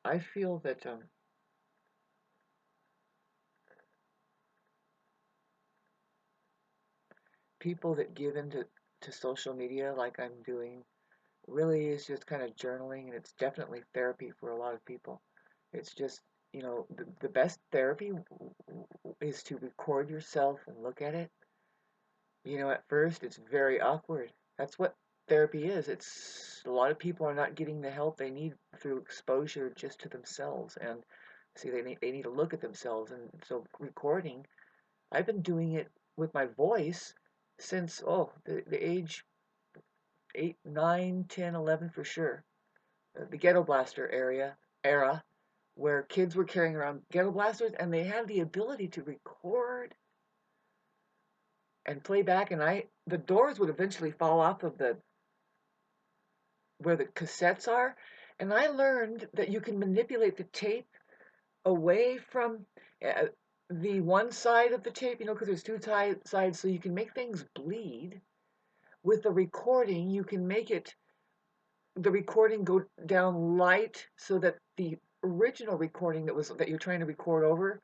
I feel that people that give into social media like I'm doing really is just kind of journaling, and it's definitely therapy for a lot of people. It's just, the best therapy is to record yourself and look at it. At first it's very awkward. That's what therapy is. It's a lot of people are not getting the help they need through exposure just to themselves, and see they need to look at themselves, and so recording. I've been doing it with my voice since the age 8, 9, 10, 11 for sure. The ghetto blaster era where kids were carrying around ghetto blasters and they had the ability to record and play back, and the doors would eventually fall off of the where the cassettes are, and I learned that you can manipulate the tape away from uh, the one side of the tape, because there's two sides, so you can make things bleed. With the recording, you can make the recording go down light so that the original recording that you're trying to record over,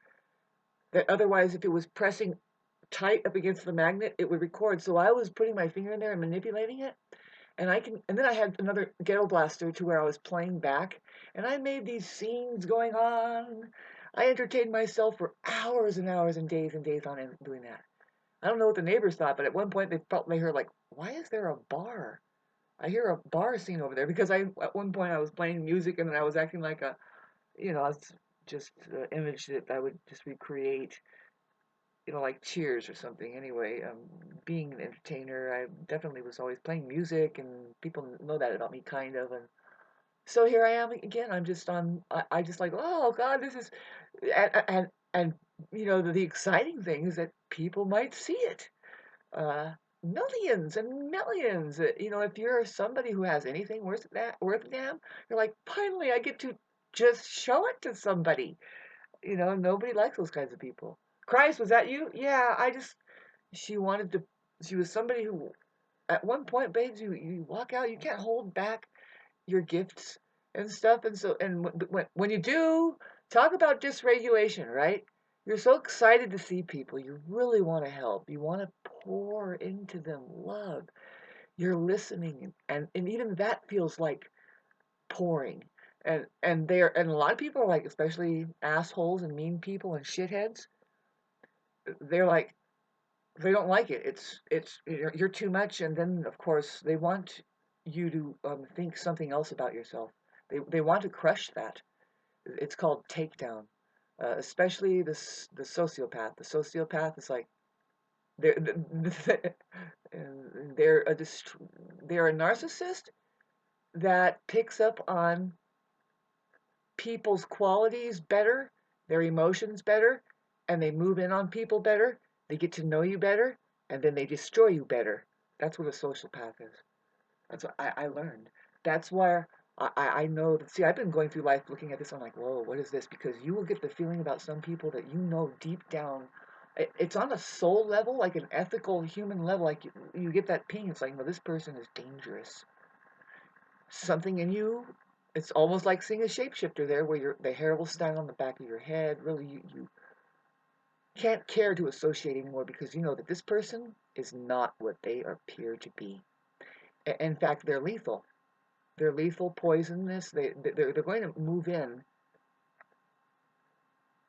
that otherwise if it was pressing tight up against the magnet, it would record. So I was putting my finger in there and manipulating it, and then I had another ghetto blaster to where I was playing back, and I made these scenes going on. I entertained myself for hours and hours and days on end doing that. I don't know what the neighbors thought, but at one point they heard like, why is there a bar? I hear a bar scene over there, because at one point I was playing music and then I was acting like I was just an image that I would just recreate, like Cheers or something. Anyway, being an entertainer, I definitely was always playing music, and people know that about me, kind of. And so here I am again. I'm just on. I just like, oh God, this is, and the exciting thing is that people might see it. Uh, Millions and millions. If you're somebody who has anything worth a damn, you're like, finally, I get to just show it to somebody. Nobody likes those kinds of people. Christ, was that you? Yeah, she wanted to, she was somebody who, at one point, babes, you walk out, you can't hold back your gifts and stuff. And so, and when you do, talk about dysregulation, right? You're so excited to see people. You really want to help. You want to pour into them love. You're listening, and even that feels like pouring. And a lot of people are like, especially assholes and mean people and shitheads, they're like, they don't like it. It's you're too much, and then of course they want you to think something else about yourself. They want to crush that. It's called takedown. Especially the sociopath. The sociopath is like, they're they're a they're a narcissist that picks up on people's qualities better, their emotions better, and they move in on people better. They get to know you better, and then they destroy you better. That's what a sociopath is. That's what I learned. That's where I know that. See, I've been going through life looking at this. I'm like, whoa, what is this? Because you will get the feeling about some people that deep down, it's on a soul level, like an ethical human level. Like you get that ping. It's like, no, this person is dangerous. Something in you. It's almost like seeing a shapeshifter there, where the hair will stand on the back of your head. Really, you can't care to associate anymore, because you know that this person is not what they appear to be. In fact, they're lethal. They're lethal, poisonous. They're going to move in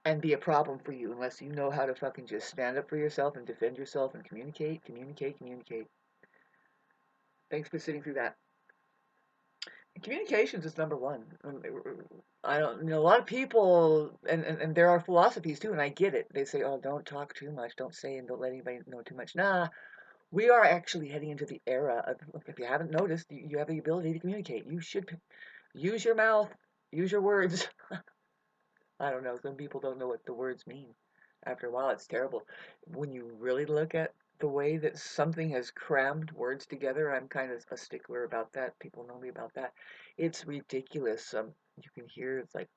and be a problem for you unless you know how to fucking just stand up for yourself and defend yourself and communicate, communicate, communicate. Thanks for sitting through that. Communications is number one. I don't, a lot of people, and there are philosophies too, and I get it. They say, oh, don't talk too much, don't say and don't let anybody know too much. Nah, we are actually heading into the era of, if you haven't noticed, you have the ability to communicate. You should use your mouth, use your words. I don't know, some people don't know what the words mean. After a while, it's terrible. When you really look at the way that something has crammed words together, I'm kind of a stickler about that. People know me about that. It's ridiculous. You can hear, it's like,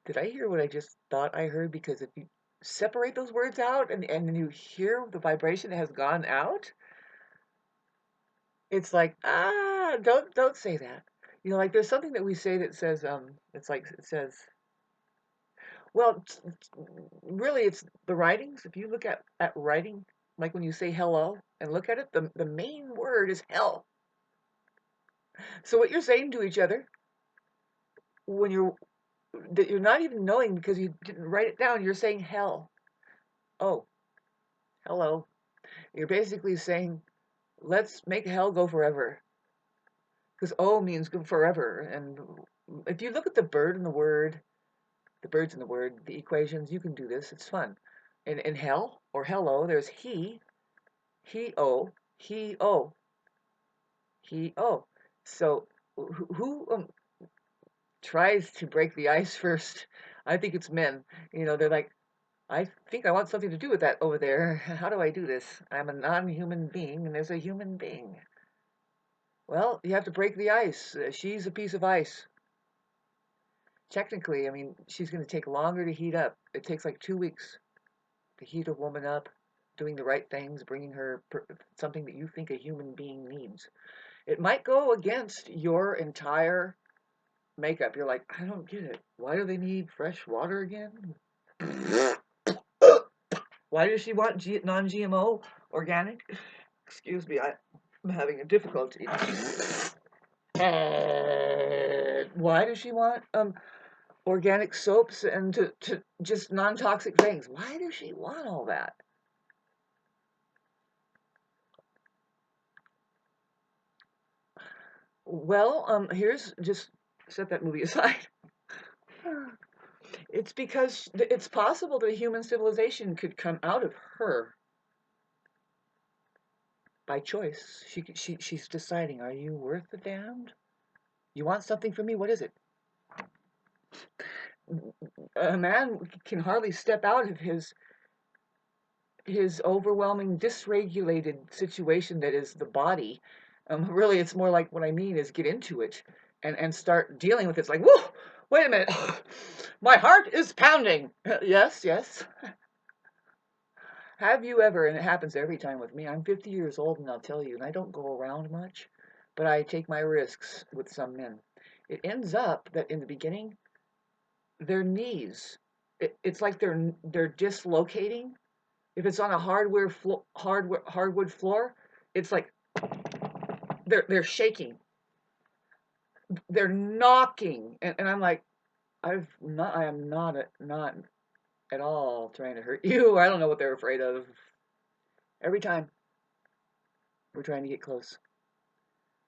did I hear what I just thought I heard? Because if you separate those words out, and then you hear the vibration that has gone out, it's like, don't say that. Like there's something that we say that says, it's like, it says, Well, really, it's the writings. If you look at writing, like when you say hello and look at it, the main word is hell. So what you're saying to each other when you're not even knowing because you didn't write it down, you're saying hell. Oh, hello. You're basically saying, let's make hell go forever. Because O means go forever. And if you look at the bird and the word, the birds and the word, the equations, you can do this. It's fun. In hell or hello, there's he, o, he, o. So who tries to break the ice first? I think it's men. They're like, I think I want something to do with that over there. How do I do this? I'm a non-human being, and there's a human being. Well, you have to break the ice. She's a piece of ice. Technically, I mean, she's going to take longer to heat up. It takes like 2 weeks to heat a woman up, doing the right things, bringing her something that you think a human being needs. It might go against your entire makeup. You're like, I don't get it. Why do they need fresh water again? Why does she want non-GMO organic? Excuse me, I'm having a difficulty. Why does she want organic soaps and to just non-toxic things? Why does she want all that? Well, here's just set that movie aside. It's because it's possible that a human civilization could come out of her by choice. She's deciding, are you worth the damned? You want something from me? What is it? A man can hardly step out of his overwhelming, dysregulated situation that is the body. Really, it's more like what I mean is get into it and start dealing with it. It's like, whoa, wait a minute, my heart is pounding. Yes, yes. Have you ever, and it happens every time with me, I'm 50 years old and I'll tell you, and I don't go around much, but I take my risks with some men. It ends up that in the beginning, their knees, it's like they're dislocating. If it's on a hardwood floor, it's like they're shaking, they're knocking, and I'm like, I am not at all trying to hurt you. I don't know what they're afraid of. Every time we're trying to get close,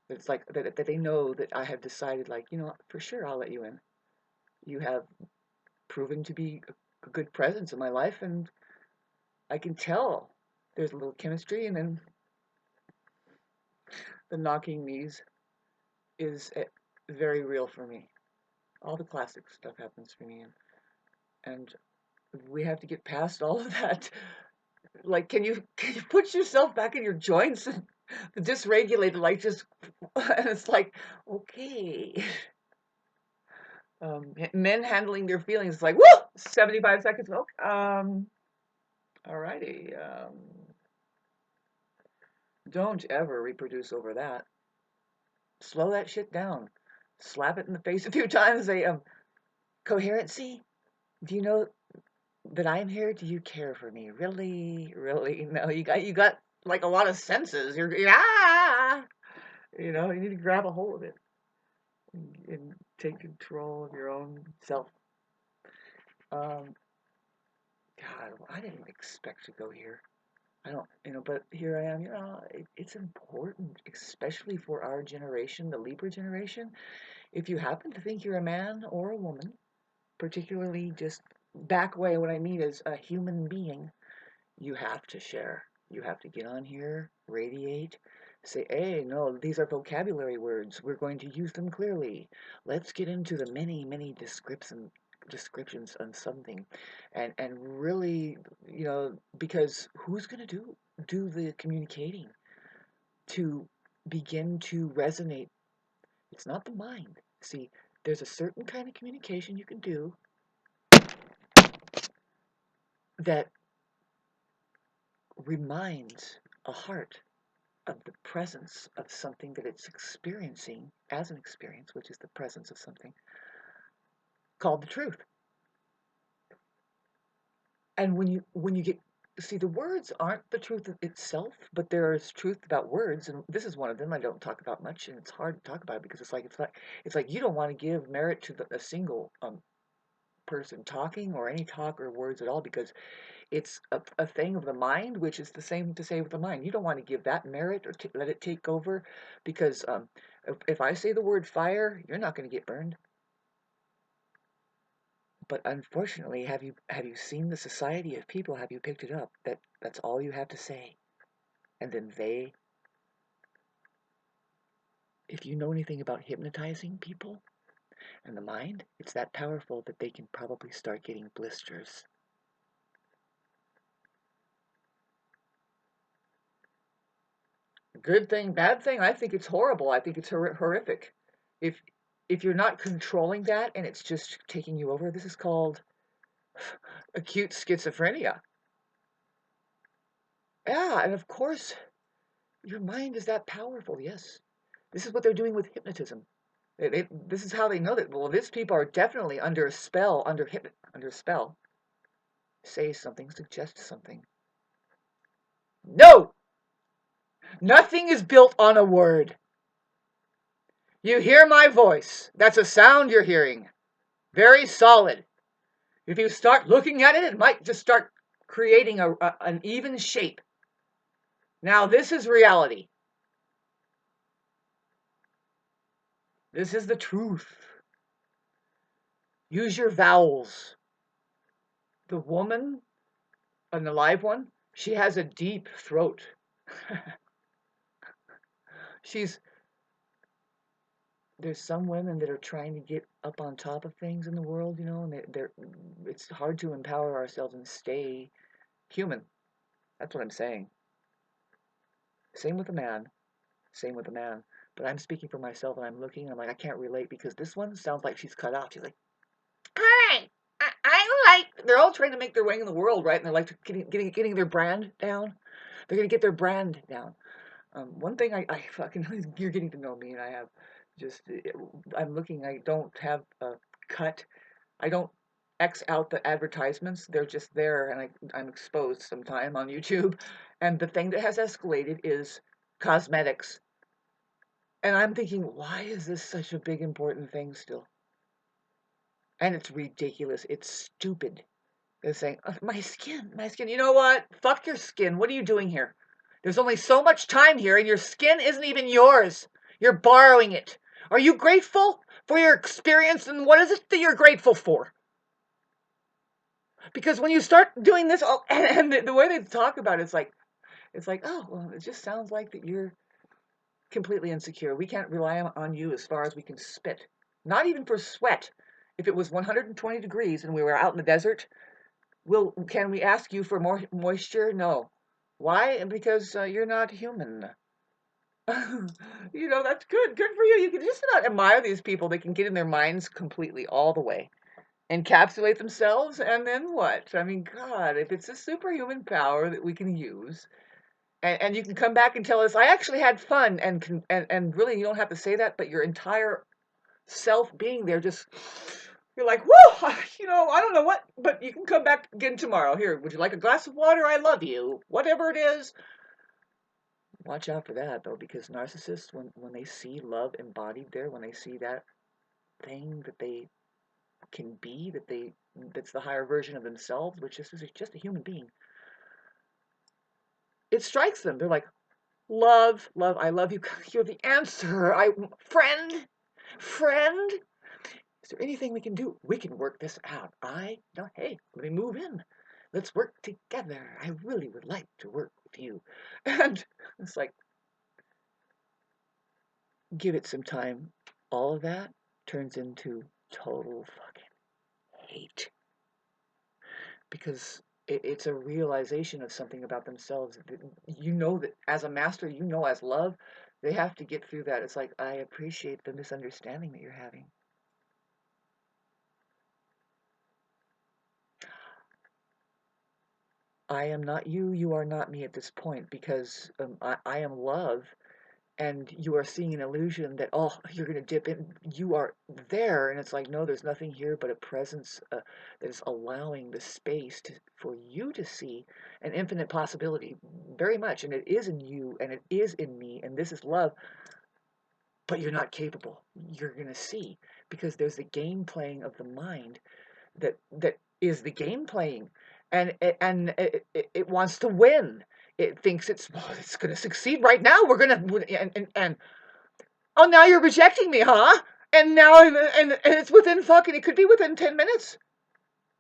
it's like that they know that I have decided, like, for sure I'll let you in. You have proven to be a good presence in my life, and I can tell there's a little chemistry, and then the knocking knees is very real for me. All the classic stuff happens for me, and we have to get past all of that. Like, can you put yourself back in your joints and dysregulated, like just, and it's like, okay. Men handling their feelings, like, woo, 75 seconds. Okay, alrighty. Don't ever reproduce over that. Slow that shit down. Slap it in the face a few times. Say, coherency. Do you know that I'm here? Do you care for me? Really, really? No, you got like a lot of senses. You need to grab a hold of it and take control of your own self. Um, God, I didn't expect to go here. I don't, but here I am. It's important, especially for our generation, the Libra generation. If you happen to think you're a man or a woman, particularly just back way, what I mean is a human being, you have to share. You have to get on here, radiate, say, hey, no, these are vocabulary words. We're going to use them clearly. Let's get into the many, many descriptions on something, and really, because who's going to do the communicating to begin to resonate? It's not the mind. See, there's a certain kind of communication you can do that reminds a heart of the presence of something that it's experiencing as an experience, which is the presence of something called the truth. And when you get, see, the words aren't the truth itself, but there is truth about words, and this is one of them I don't talk about much, and it's hard to talk about because it's like you don't want to give merit to a single person talking or any talk or words at all, because it's a thing of the mind, which is the same to say with the mind. You don't want to give that merit or let it take over, because if I say the word fire, you're not going to get burned. But unfortunately, have you seen the society of people? Have you picked it up that that's all you have to say, and then they, if you know anything about hypnotizing people and the mind, it's that powerful that they can probably start getting blisters. Good thing, bad thing, I think it's horrible. I think it's horrific. If if you're not controlling that and it's just taking you over, this is called acute schizophrenia. Yeah, and of course, your mind is that powerful. Yes, this is what they're doing with hypnotism. This is how they know that. Well, these people are definitely under a spell, under a spell. Say something, suggest something. No, nothing is built on a word. You hear my voice. That's a sound you're hearing. Very solid. If you start looking at it, it might just start creating an even shape. Now, this is reality. This is the truth. Use your vowels. The woman, an alive one, she has a deep throat. She's There's some women that are trying to get up on top of things in the world, and they're it's hard to empower ourselves and stay human. That's what I'm saying. Same with a man. Same with a man. But I'm speaking for myself, and I'm looking, and I'm like, I can't relate, because this one sounds like she's cut off. She's like, hi, I like. They're all trying to make their way in the world, right? And they're like getting their brand down. They're gonna get their brand down. One thing I fucking you're getting to know me, and I have just I'm looking. I don't have a cut. I don't X out the advertisements. They're just there, and I'm exposed sometime on YouTube. And the thing that has escalated is cosmetics. And I'm thinking, why is this such a big important thing still? And it's ridiculous. It's stupid. They're saying, "Oh, my skin, my skin." You know what? Fuck your skin. What are you doing here? There's only so much time here, and your skin isn't even yours. You're borrowing it. Are you grateful for your experience? And what is it that you're grateful for? Because when you start doing this, and the way they talk about it, it's like, oh, well, it just sounds like that you're completely insecure. We can't rely on you as far as we can spit. Not even for sweat. If it was 120 degrees and we were out in the desert, can we ask you for more moisture? No. Why? Because you're not human. That's good. Good for you. You can just not admire these people. They can get in their minds completely all the way, encapsulate themselves, and then what? I mean, God, if it's a superhuman power that we can use, and you can come back and tell us, I actually had fun, and really, you don't have to say that, but your entire self being there, just, you're like, whoa, I don't know what, but you can come back again tomorrow. Here, would you like a glass of water? I love you. Whatever it is. Watch out for that, though, because narcissists, when they see love embodied there, when they see that thing that they can be, that's the higher version of themselves, which is just a human being, it strikes them. They're like, love, love, I love you. You're the answer. Friend. Is there anything we can do? We can work this out. Hey, let me move in. Let's work together. I really would like to work with you. And it's like, give it some time. All of that turns into total fucking hate. Because it's a realization of something about themselves. That as a master, as love, they have to get through that. It's like, I appreciate the misunderstanding that you're having. I am not you, you are not me at this point, because I am love, and you are seeing an illusion that, oh, you're going to dip in, you are there, and it's like, no, there's nothing here but a presence that is allowing the space for you to see an infinite possibility, very much, and it is in you, and it is in me, and this is love, but you're not capable. You're going to see, because there's the game playing of the mind that is the game playing, and it wants to win. It thinks it's going to succeed right now. We're going to and oh, now you're rejecting me, huh? And now and it's within fucking. It could be within 10 minutes.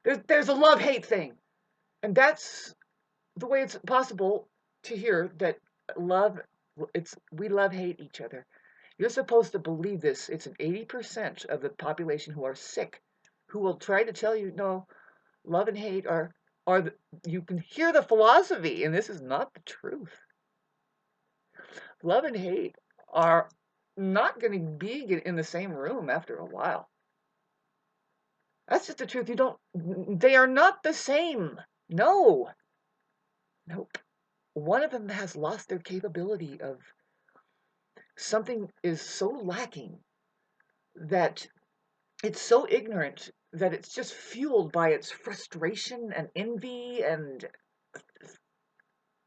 There's a love hate thing, and that's the way it's possible to hear that love. It's we love hate each other. You're supposed to believe this. It's an 80% of the population who are sick, who will try to tell you no. Love and hate are the, you can hear the philosophy, and this is not the truth. Love and hate are not going to be in the same room after a while. That's just the truth. They are not the same. No. Nope. One of them has lost their capability of something is so lacking that it's so ignorant that it's just fueled by its frustration and envy and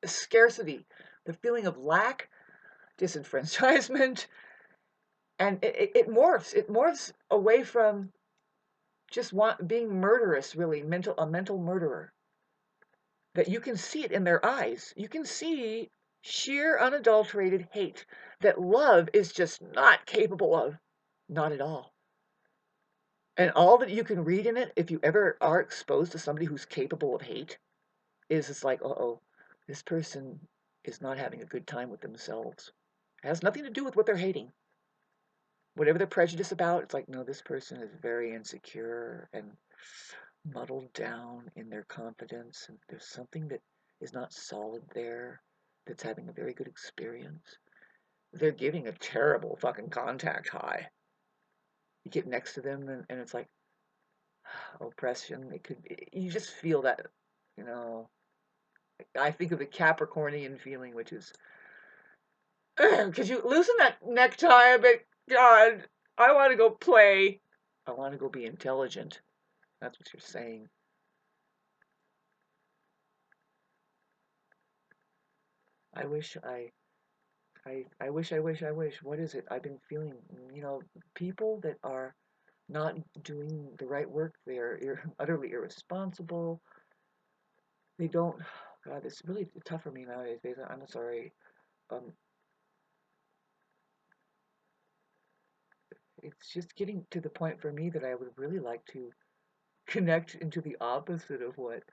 scarcity, the feeling of lack, disenfranchisement, and it morphs. It morphs away from just being murderous, really, a mental murderer. That you can see it in their eyes. You can see sheer, unadulterated hate that love is just not capable of. Not at all. And all that you can read in it, if you ever are exposed to somebody who's capable of hate, is it's like, uh-oh, this person is not having a good time with themselves. It has nothing to do with what they're hating. Whatever they're prejudiced about, it's like, no, this person is very insecure and muddled down in their confidence, and there's something that is not solid there that's having a very good experience. They're giving a terrible fucking contact high. You get next to them, and it's like oppression. You just feel that, you know. I think of the Capricornian feeling, which is, could you loosen that necktie a bit? God, I want to go play. I want to go be intelligent. That's what you're saying. I wish I wish. What is it? I've been feeling, people that are not doing the right work. They're utterly irresponsible. They don't, God, it's really tough for me nowadays. I'm sorry. Um, it's just getting to the point for me that I would really like to connect into the opposite of what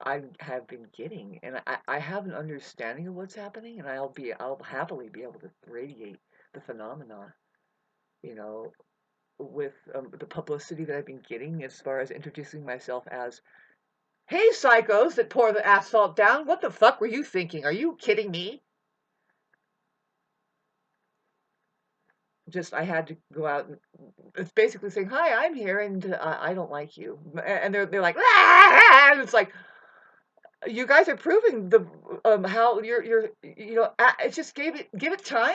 I have been getting, and I have an understanding of what's happening, and I'll happily be able to radiate the phenomena, you know, with the publicity that I've been getting as far as introducing myself as, hey, psychos that pour the asphalt down, what the fuck were you thinking? Are you kidding me? Just I had to go out and it's basically saying, hi, I'm here, and I don't like you, and they're like, ah! And it's like, you guys are proving the how it's just give it time,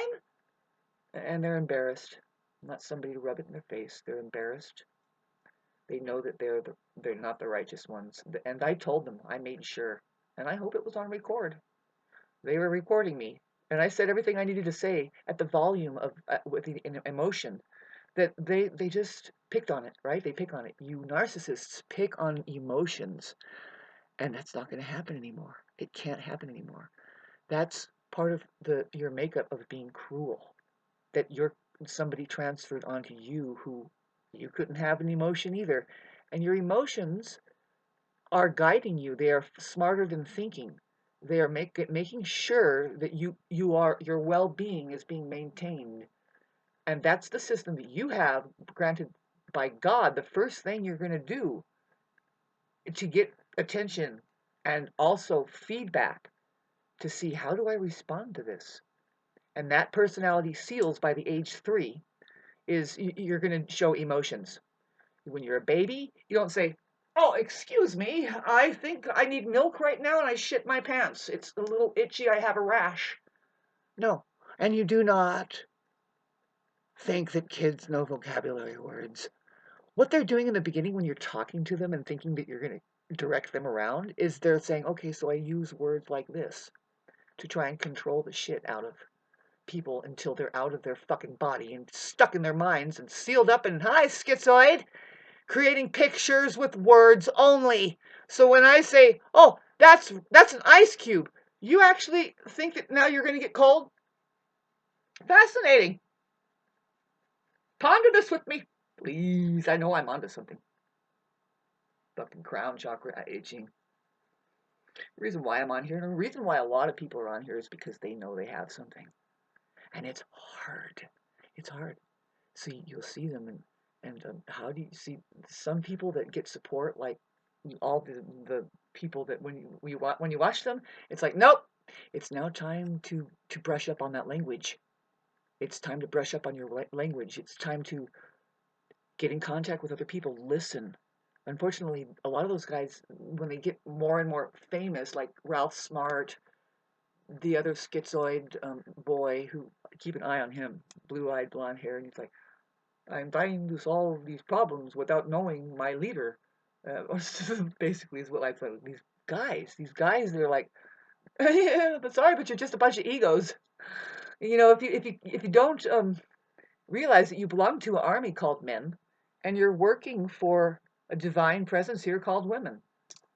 and they're embarrassed. Not somebody to rub it in their face. They're embarrassed. They know that they're not the righteous ones, and I told them. I made sure, and I hope it was on record. They were recording me, and I said everything I needed to say at the volume of with the emotion. That they just picked on it, right? They pick on it. You narcissists pick on emotions, and that's not going to happen anymore. It can't happen anymore. That's part of your makeup of being cruel. That you're somebody transferred onto you who you couldn't have an emotion either, and your emotions are guiding you. They are smarter than thinking. They are making sure that your well-being is being maintained, and that's the system that you have granted by God. The first thing you're going to do to get attention and also feedback to see how do I respond to this. And that personality seals by the age 3 is you're going to show emotions. When you're a baby, you don't say, oh, excuse me, I think I need milk right now and I shit my pants. It's a little itchy, I have a rash. No, And you do not think that kids know vocabulary words. What they're doing in the beginning when you're talking to them and thinking that you're going to direct them around is they're saying, okay, so I use words like this to try and control the shit out of people until they're out of their fucking body and stuck in their minds and sealed up in, hi, schizoid, creating pictures with words only. So when I say, oh, that's an ice cube, you actually think that now you're going to get cold? Fascinating. Ponder this with me, please. I know I'm onto something. Fucking crown chakra itching. The reason why I'm on here, and the reason why a lot of people are on here is because they know they have something. And it's hard. It's hard. So you'll see them, and how do you see some people that get support, like all the people that when you watch them, it's like, nope, it's now time to brush up on that language. It's time to brush up on your language. It's time to get in contact with other people. Listen. Unfortunately, a lot of those guys, when they get more and more famous, like Ralph Smart, the other schizoid boy, who, keep an eye on him, blue-eyed, blonde hair, and he's like, I'm trying to solve these problems without knowing my leader. Basically, is what I thought. These guys, they're like, yeah, but sorry, but you're just a bunch of egos. You know, if you don't realize that you belong to an army called men, and you're working for a divine presence here called women.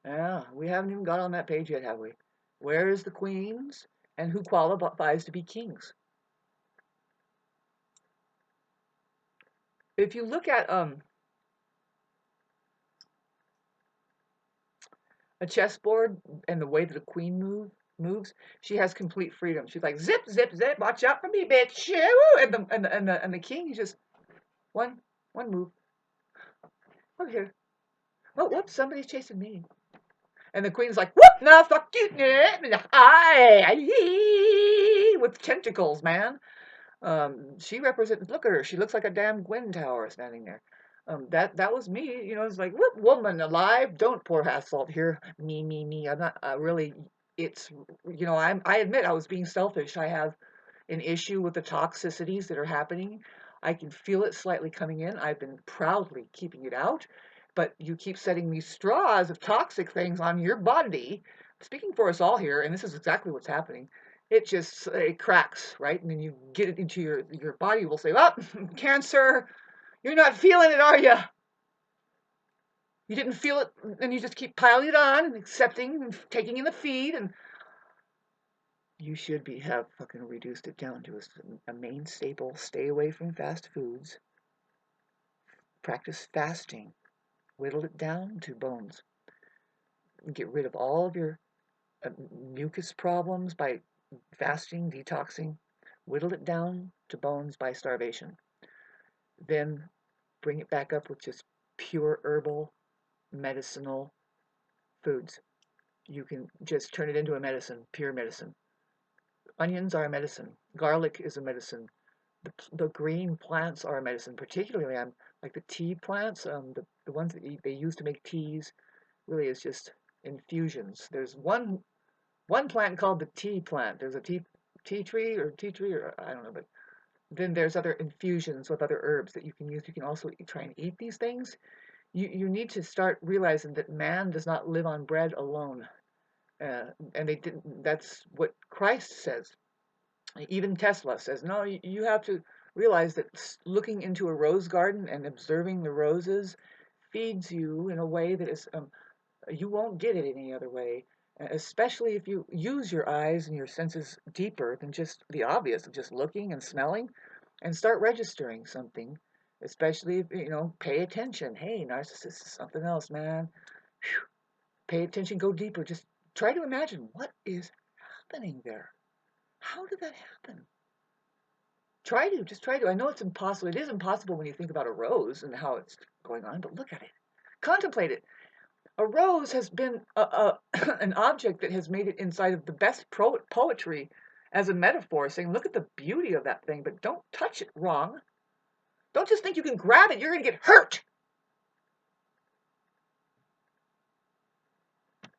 Yeah, we haven't even got on that page yet, have we? Where's the queens, and who qualifies to be kings? If you look at a chessboard and the way that a queen moves, she has complete freedom. She's like, zip, zip, zip, watch out for me, bitch. And the king, he's just one move. Over here. Oh, whoops, somebody's chasing me. And the queen's like, whoop, no, fuck you. With tentacles, man. She represents, look at her. She looks like a damn Gwen Tower standing there. That was me. You know, it's like, whoop, woman alive. Don't pour asphalt here. Me. I'm not really, it's, you know, I admit I was being selfish. I have an issue with the toxicities that are happening. I can feel it slightly coming in. I've been proudly keeping it out, but you keep setting these straws of toxic things on your body. Speaking for us all here, and this is exactly what's happening. It cracks, right? And then you get it into your body. Will say, "Well, cancer, you're not feeling it, are you? You didn't feel it, and you just keep piling it on and accepting and taking in the feed and." You should have fucking reduced it down to a main staple. Stay away from fast foods. Practice fasting. Whittle it down to bones. Get rid of all of your mucus problems by fasting, detoxing. Whittle it down to bones by starvation. Then bring it back up with just pure herbal, medicinal foods. You can just turn it into a medicine, pure medicine. Onions are a medicine. Garlic is a medicine. The green plants are a medicine, particularly like the tea plants, the ones that they use to make teas. Really, is just infusions. There's one plant called the tea plant. There's a tea tree, or I don't know, but then there's other infusions with other herbs that you can use. You can also try and eat these things. You need to start realizing that man does not live on bread alone, and they didn't. That's what Christ says. Even Tesla says, no, you have to realize that looking into a rose garden and observing the roses feeds you in a way that is you won't get it any other way, especially if you use your eyes and your senses deeper than just the obvious of just looking and smelling, and start registering something, especially if, you know, pay attention. Hey, narcissist is something else, man. Whew. Pay attention, go deeper. Just try to imagine what is happening there. How did that happen? Just try to. I know it's impossible. It is impossible when you think about a rose and how it's going on, but look at it. Contemplate it. A rose has been an object that has made it inside of the best poetry as a metaphor, saying, look at the beauty of that thing, but don't touch it wrong. Don't just think you can grab it. You're going to get hurt.